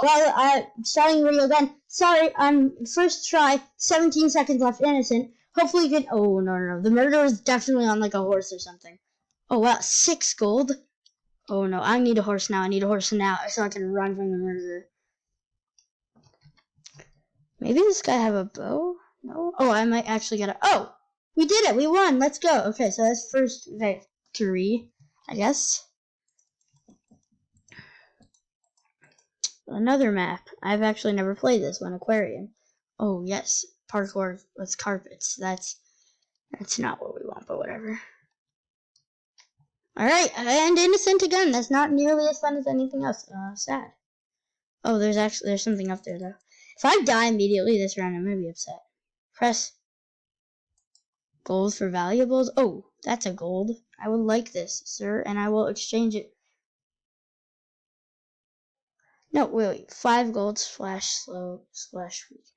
Well, I'm starting the video again. Sorry, first try, 17 seconds left, innocent. Hopefully you can, oh, no. The murderer is definitely on like a horse or something. Oh, wow, 6 gold? Oh, no, I need a horse now. So I can run from the murderer. Maybe this guy have a bow? No? Oh, I might actually get a, oh! We did it! We won! Let's go! Okay, so that's first victory, I guess. Another map. I've actually never played this one, Aquarium. Oh, yes. Parkour with carpets. That's not what we want, but whatever. Alright, and innocent again. That's not nearly as fun as anything else. Sad. Oh, there's something up there, though. If I die immediately this round, I'm gonna be upset. Press gold for valuables. Oh, that's a gold. I would like this, sir, and I will exchange it. No, wait. 5 gold /slow /weakness.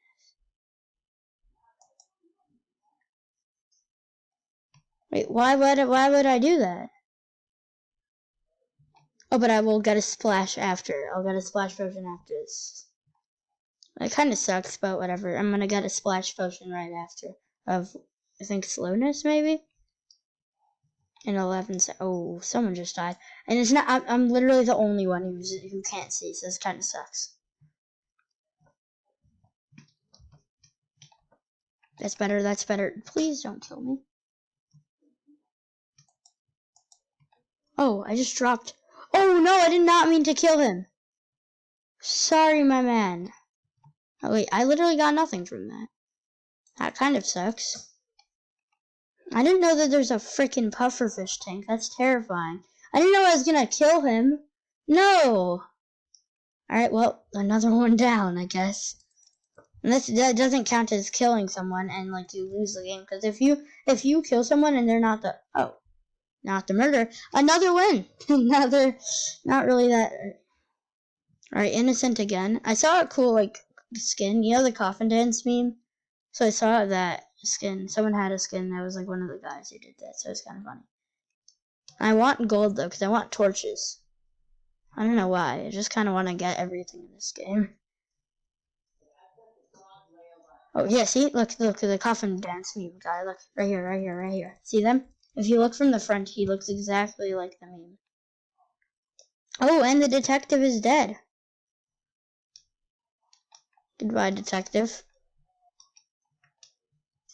Wait, why would I do that? Oh, but I will get a splash after. I'll get a splash potion after this. It kind of sucks, but whatever. I'm gonna get a splash potion right after. Of, I think, slowness, maybe? In 11 seconds. Oh, someone just died. And it's not, I'm literally the only one who can't see, so this kind of sucks. That's better. Please don't kill me. Oh, I just dropped. Oh, no, I did not mean to kill him. Sorry, my man. Oh, wait, I literally got nothing from that. That kind of sucks. I didn't know that there's a freaking pufferfish tank. That's terrifying. I didn't know I was gonna kill him. No! Alright, well, another one down, I guess. And that doesn't count as killing someone and, like, you lose the game. Because if you kill someone and they're not the... Oh. Not the murderer. Another win! Not really that... Alright, innocent again. I saw a cool, like, skin. You know the coffin dance meme? So I saw that skin. Someone had a skin that was like one of the guys who did that, so it's kind of funny. I want gold though, because I want torches. I don't know why. I just kind of want to get everything in this game. Oh yeah, see? Look, the coffin dance meme guy. Look, right here. See them? If you look from the front, he looks exactly like the meme. Oh, and the detective is dead. Goodbye, detective.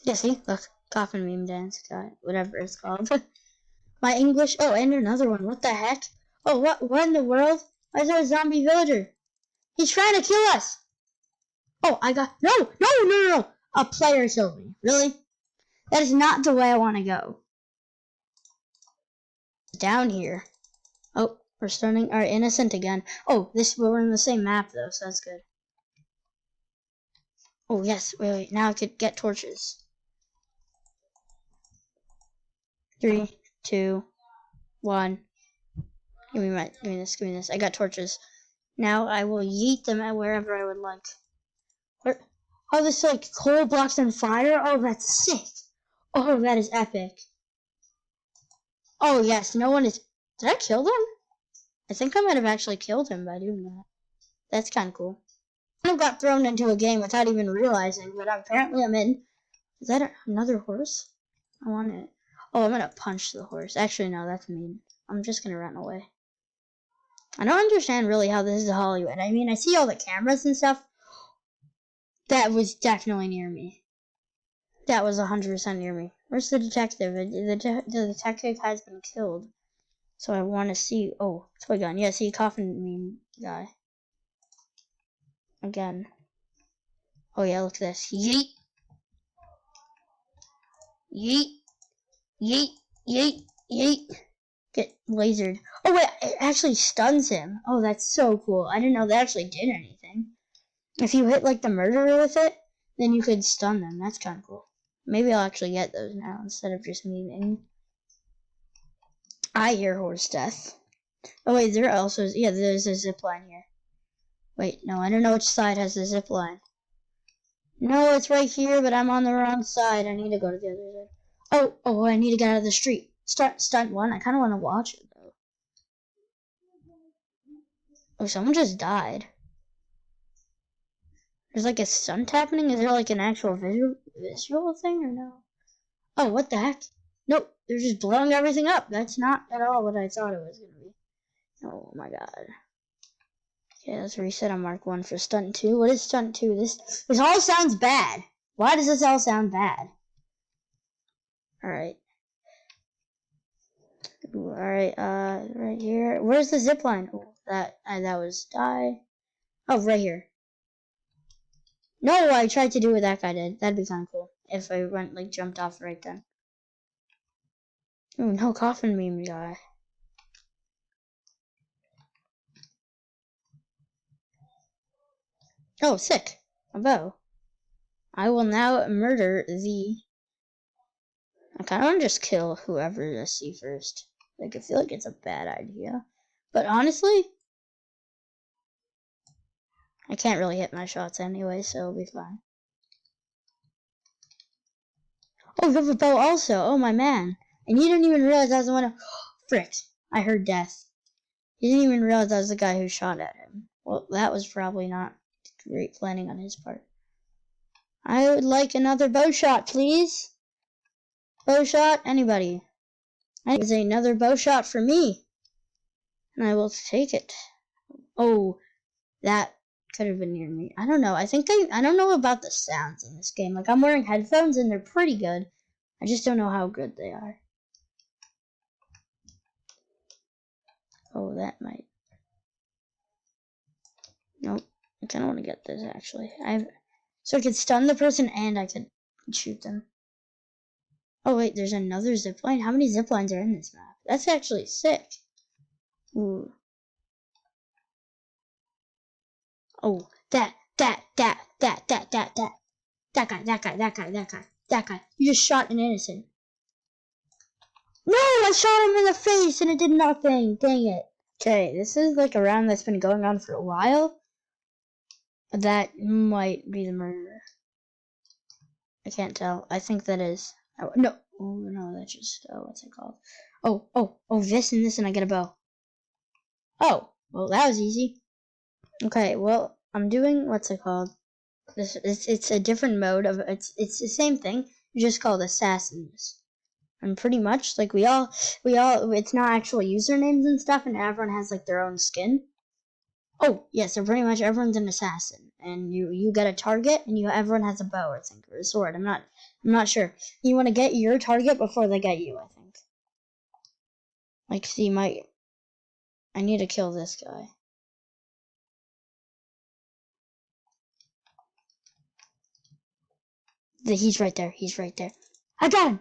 Yeah, see? Look. Coffin meme dance guy. Whatever it's called. My English. Oh, and another one. What the heck? Oh, what in the world? Why is there a zombie villager? He's trying to kill us! Oh, I got... No! A player killed me. Really? That is not the way I want to go. Down here. Oh, we're starting our innocent again. Oh, we're in the same map though, so that's good. Oh, yes. Wait. Now I could get torches. 3, 2, 1. Give me this. I got torches. Now I will yeet them at wherever I would like. Where? Oh, this is like coal blocks on fire? Oh, that's sick. Oh, that is epic. Oh, yes, no one is... Did I kill them? I think I might have actually killed him by doing that. That's kind of cool. I got thrown into a game without even realizing, but apparently I'm in. Is that another horse? I want it. Oh, I'm gonna punch the horse. Actually, no, that's mean. I'm just gonna run away. I don't understand really how this is Hollywood. I mean, I see all the cameras and stuff. That was definitely near me. That was 100% near me. Where's the detective? The detective has been killed. So I want to see... Oh, toy gun. Yeah, see, coffin meme guy. Again. Oh, yeah, look at this. Yeet. Yeet. Get lasered. Oh, wait, it actually stuns him. Oh, that's so cool. I didn't know that actually did anything. If you hit, like, the murderer with it, then you could stun them. That's kind of cool. Maybe I'll actually get those now instead of just memeing. I hear horse death. Oh, wait, there's a zip line here. Wait, no, I don't know which side has the zip line. No, it's right here, but I'm on the wrong side. I need to go to the other side. Oh, I need to get out of the street. Stunt one. I kind of want to watch it, though. Oh, someone just died. There's like a stunt happening? Is there like an actual visual thing or no? Oh, what the heck? Nope, they're just blowing everything up. That's not at all what I thought it was going to be. Oh my god. Okay, let's reset on Mark 1 for Stunt 2. What is Stunt 2? This all sounds bad. Why does this all sound bad? Alright. Alright, right here. Where's the zip line? Oh, that was die. Oh, right here. No, I tried to do what that guy did. That'd be kind of cool. If I went, like, jumped off right then. Ooh, no coffin meme guy. Oh, sick. A bow. I will now murder the... I kind of want to just kill whoever I see first. Like, I feel like it's a bad idea. But honestly, I can't really hit my shots anyway, so it'll be fine. Oh, you have a bow also. Oh, my man. And you didn't even realize I was the one who... Frick. I heard death. He didn't even realize I was the guy who shot at him. Well, that was probably not great planning on his part. I would like another bow shot, please. Bow shot, anybody. There's another bow shot for me. And I will take it. Oh, that could have been near me. I don't know. I don't know about the sounds in this game. Like, I'm wearing headphones and they're pretty good. I just don't know how good they are. Oh, that might. Nope. I kind of want to get this, actually. So I could stun the person and I could shoot them. Oh, wait, there's another zipline? How many ziplines are in this map? That's actually sick. Ooh. Oh, that guy. You just shot an innocent. No, I shot him in the face and it did nothing. Dang it. Okay, this is like a round that's been going on for a while. That might be the murderer. I can't tell. I think that is. Oh, no. Oh, no, that's just, what's it called? Oh, this and I get a bow. Oh, well, that was easy. Okay, well, I'm doing, what's it called? It's a different mode of, it's the same thing, just called Assassins. And pretty much, like, we all, it's not actual usernames and stuff, and everyone has, like, their own skin. Oh, yeah, so pretty much everyone's an assassin. And you get a target, and everyone has a bow, I think, or a sword. I'm not sure. You want to get your target before they get you, I think. Like, see, I need to kill this guy. He's right there. He's right there. I got him!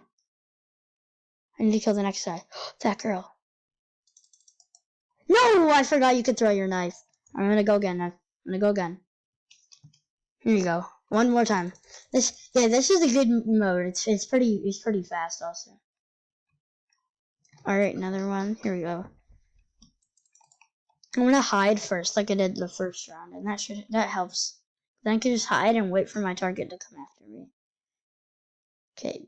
I need to kill the next guy. That girl. No! I forgot you could throw your knife. I'm gonna go again. Here you go. One more time. This is a good mode. It's pretty fast also. Alright, another one. Here we go. I'm gonna hide first, like I did the first round, and that helps. Then I can just hide and wait for my target to come after me. Okay.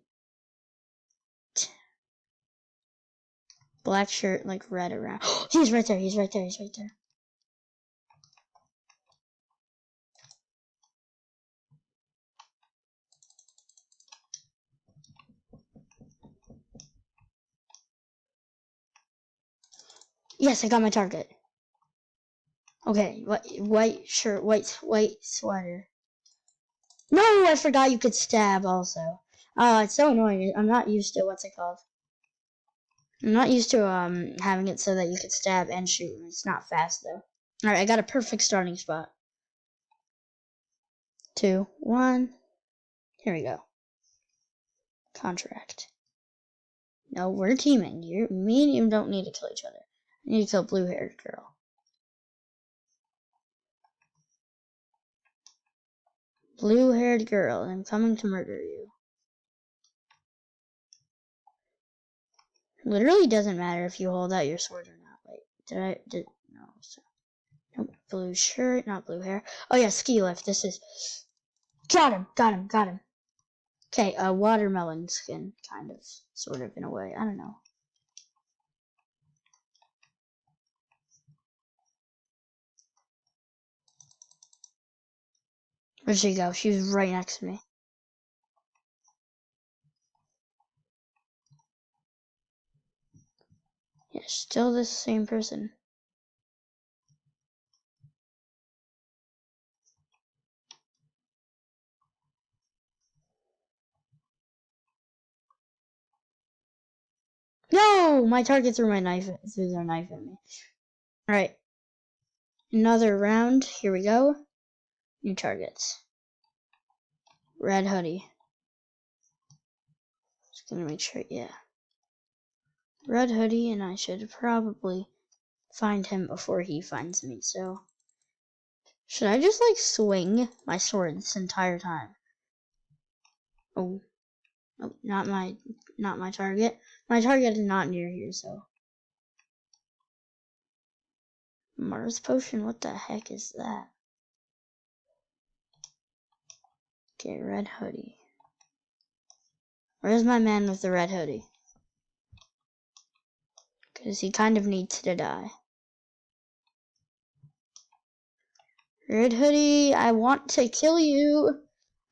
Black shirt, like red around. He's right there. Yes, I got my target. Okay, white shirt, white sweater. No, I forgot you could stab also. It's so annoying. I'm not used to what's it called. I'm not used to having it so that you could stab and shoot. It's not fast though. All right, I got a perfect starting spot. 2, 1. Here we go. Contract. No, we're teaming. Me and you don't need to kill each other. I need to kill blue-haired girl. Blue-haired girl, I'm coming to murder you. Literally doesn't matter if you hold out your sword or not. Wait, no. Nope, blue shirt, not blue hair. Oh yeah, ski lift. This is. Got him. Okay, a watermelon skin, kind of, sort of, in a way. I don't know. Where'd she go? She was right next to me. Yeah, still the same person. No! My target threw their knife at me. Alright. Another round. Here we go. New targets. Red hoodie. Just gonna make sure, yeah. Red hoodie, and I should probably find him before he finds me, so. Should I just, like, swing my sword this entire time? Oh. Oh, not my target. My target is not near here, so. Mars potion, what the heck is that? Okay, red hoodie. Where's my man with the red hoodie? Because he kind of needs to die. Red hoodie, I want to kill you.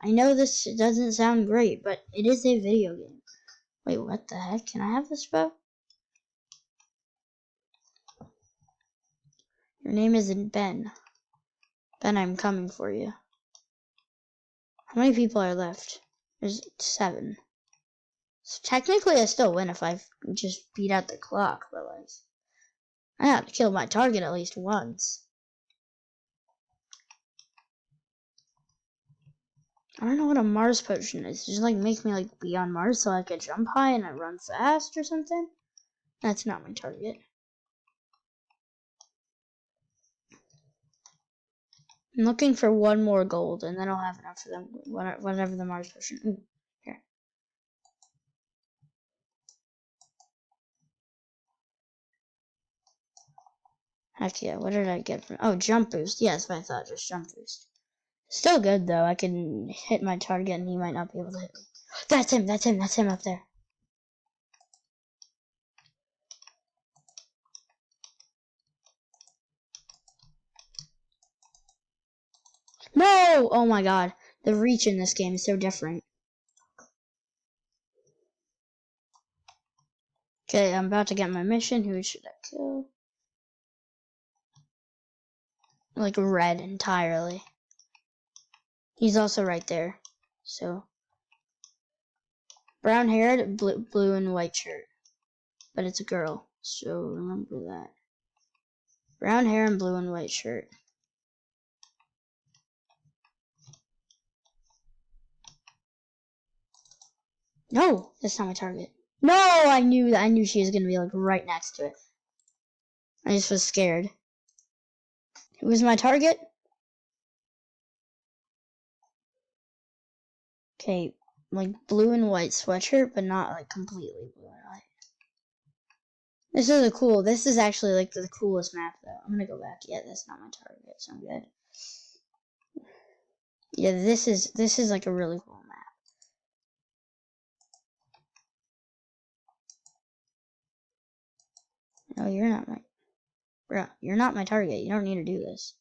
I know this doesn't sound great, but it is a video game. Wait, what the heck? Can I have this bow? Your name isn't Ben. Ben, I'm coming for you. How many people are left? There's 7. So technically I still win if I just beat out the clock, but like, I have to kill my target at least once. I don't know what a Mars potion is. Just like make me like be on Mars so I could jump high and I run fast or something? That's not my target. I'm looking for 1 more gold and then I'll have enough for them whenever the Mars potion. Ooh, here. Heck yeah, what did I get from? Oh, jump boost. Yes, I thought just jump boost. Still good though. I can hit my target and he might not be able to hit me. That's him up there. No! Oh my god. The reach in this game is so different. Okay, I'm about to get my mission. Who should I kill? Like red entirely. He's also right there. So brown haired, blue and white shirt. But it's a girl. So remember that. Brown hair and blue and white shirt. No, that's not my target. No, I knew she was gonna be like right next to it. I just was scared. Who was my target? Okay, like blue and white sweatshirt, but not like completely blue and white. This is actually like the coolest map though. I'm gonna go back. Yeah, that's not my target, so I'm good. Yeah, this is like a really cool map. No, you're not my bro, you're not my target. You don't need to do this.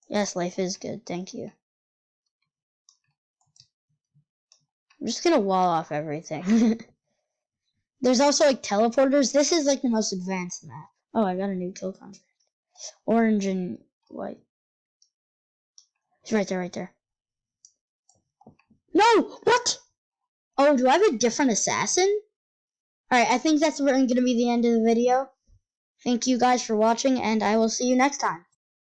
Yes, life is good, thank you. I'm just gonna wall off everything. There's also like teleporters. This is like the most advanced map. Oh, I got a new kill contract. Orange and white. It's right there. No! What? Oh, do I have a different assassin? Alright, I think that's going to be the end of the video. Thank you guys for watching, and I will see you next time.